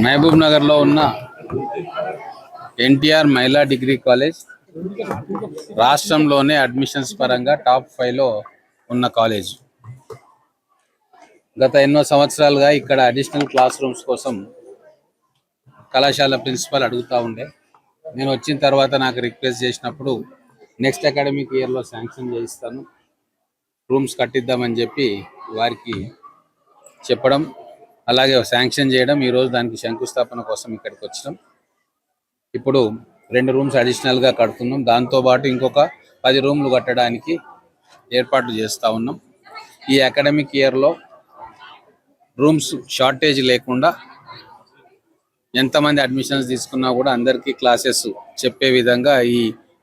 మహబూబ్ నగర్ లో ఉన్న ఎన్టీఆర్ మహిళా డిగ్రీ కాలేజ్ రాష్ట్రంలోనే అడ్మిషన్స్ పరంగా టాప్ 5 లో ఉన్న కాలేజ్. గత ఎన్నో సంవత్సరాలుగా ఇక్కడ అడిషనల్ క్లాస్ రూమ్స్ కోసం కళాశాల ప్రిన్సిపల్ అడుగుతూ ఉండే. నేను వచ్చిన తర్వాత నాకు రిక్వెస్ట్ చేసినప్పుడు నెక్స్ట్ అకాడమిక్ ఇయర్లో శాంక్షన్ చేయిస్తాను, రూమ్స్ కట్టిద్దామని చెప్పి వారికి చెప్పడం, అలాగే శాంక్షన్ చేయడం, ఈరోజు దానికి శంకుస్థాపన కోసం ఇక్కడికి వచ్చినాం. ఇప్పుడు 2 రూమ్స్ అడిషనల్గా కడుతున్నాం. దాంతోపాటు ఇంకొక 10 రూమ్లు కట్టడానికి ఏర్పాట్లు చేస్తూ ఉన్నాం. ఈ అకాడమిక్ ఇయర్లో రూమ్స్ షార్టేజ్ లేకుండా ఎంతమంది అడ్మిషన్స్ తీసుకున్నా కూడా అందరికీ క్లాసెస్ చెప్పే విధంగా ఈ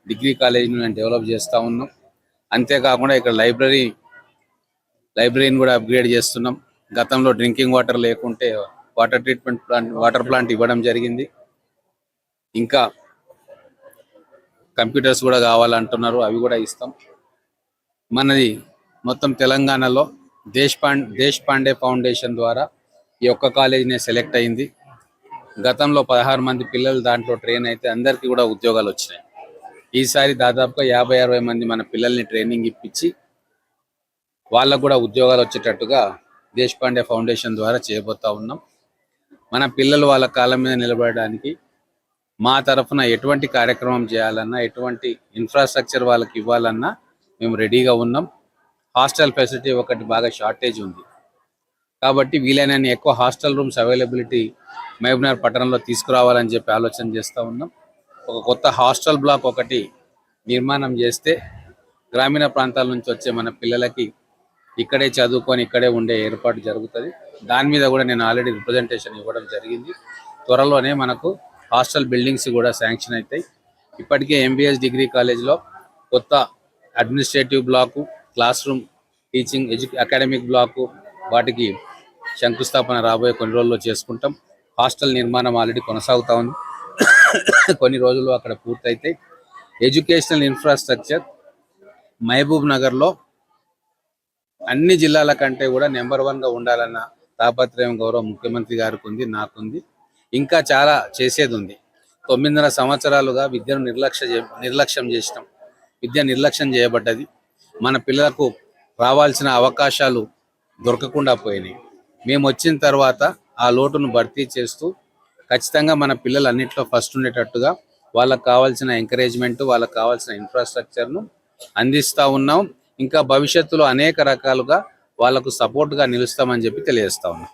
డిగ్రీ కాలేజీని మేము డెవలప్ చేస్తూ ఉన్నాం. అంతేకాకుండా ఇక్కడ లైబ్రరీని కూడా అప్గ్రేడ్ చేస్తున్నాం. గతంలో డ్రింకింగ్ వాటర్ లేకుంటే వాటర్ ప్లాంట్ ఇవ్వడం జరిగింది. ఇంకా కంప్యూటర్స్ కూడా కావాలంటున్నారు, అవి కూడా ఇస్తాం. మనది మొత్తం తెలంగాణలో దేశ్ పాండే ఫౌండేషన్ ద్వారా ఈ ఒక్క కాలేజీనే సెలెక్ట్ అయింది. గతంలో 16 మంది పిల్లలు దాంట్లో ట్రైన్ అయితే అందరికీ కూడా ఉద్యోగాలు వచ్చినాయి. ఈసారి దాదాపుగా 50-60 మంది మన పిల్లల్ని ట్రైనింగ్ ఇప్పించి వాళ్ళకు కూడా ఉద్యోగాలు వచ్చేటట్టుగా దేశ్ పాండే ఫౌండేషన్ ద్వారా చేయబోతా ఉన్నాం. మన పిల్లలు వాళ్ళ కాళ్ళ మీద నిలబడడానికి మా తరఫున ఎటువంటి కార్యక్రమం చేయాలన్నా, ఎటువంటి ఇన్ఫ్రాస్ట్రక్చర్ వాళ్ళకి ఇవ్వాలన్నా మేము రెడీగా ఉన్నాం. హాస్టల్ ఫెసిలిటీ ఒకటి బాగా షార్టేజ్ ఉంది కాబట్టి వీలైనన్ని ఎక్కువ హాస్టల్ రూమ్స్ అవైలబిలిటీ మహబూబ్నగర్ పట్టణంలో తీసుకురావాలని చెప్పి ఆలోచన చేస్తూ ఉన్నాం. ఒక కొత్త హాస్టల్ బ్లాక్ ఒకటి నిర్మాణం చేస్తే గ్రామీణ ప్రాంతాల నుంచి వచ్చే మన పిల్లలకి ఇక్కడే చదువుకొని ఇక్కడే ఉండే ఏర్పాటు జరుగుతుంది. దాని మీద కూడా నేను ఆల్రెడీ రిప్రజెంటేషన్ ఇవ్వడం జరిగింది. త్వరలోనే మనకు హాస్టల్ బిల్డింగ్స్ కూడా శాంక్షన్ అవుతాయి. ఇప్పటికే ఎంబీఎస్ డిగ్రీ కాలేజ్లో కొత్త administrative block, classroom, teaching academic block, వాటికి శంకుస్థాపన రాబోయే కొన్ని రోజుల్లో చేసుకుంటాం. హాస్టల్ నిర్మాణం ఆల్రెడీ కొనసాగుతూ ఉంది, కొన్ని రోజుల్లో అక్కడ పూర్తయితాయి. ఎడ్యుకేషనల్ ఇన్ఫ్రాస్ట్రక్చర్ మహబూబ్ నగర్లో అన్ని జిల్లాల కంటే కూడా నెంబర్ 1గా ఉండాలన్న తాపత్రయం గౌరవ ముఖ్యమంత్రి గారికి ఉంది, నాకుంది. ఇంకా చాలా చేసేది ఉంది. 9.5 సంవత్సరాలుగా విద్యను నిర్లక్ష్యం చేసినాం. విద్య నిర్లక్ష్యం చేయబడ్డది. మన పిల్లలకు రావాల్సిన అవకాశాలు దొరకకుండా పోయినాయి. మేము వచ్చిన తర్వాత ఆ లోటును భర్తీ చేస్తూ ఖచ్చితంగా మన పిల్లలు అన్నింటిలో ఫస్ట్ ఉండేటట్టుగా వాళ్ళకు కావాల్సిన ఎంకరేజ్మెంట్, వాళ్ళకు కావాల్సిన ఇన్ఫ్రాస్ట్రక్చర్ను అందిస్తూ ఉన్నాం. ఇంకా భవిష్యత్తులో అనేక రకాలుగా వాళ్లకు సపోర్ట్గా నిలుస్తామని చెప్పి తెలియజేస్తా ఉన్నాం.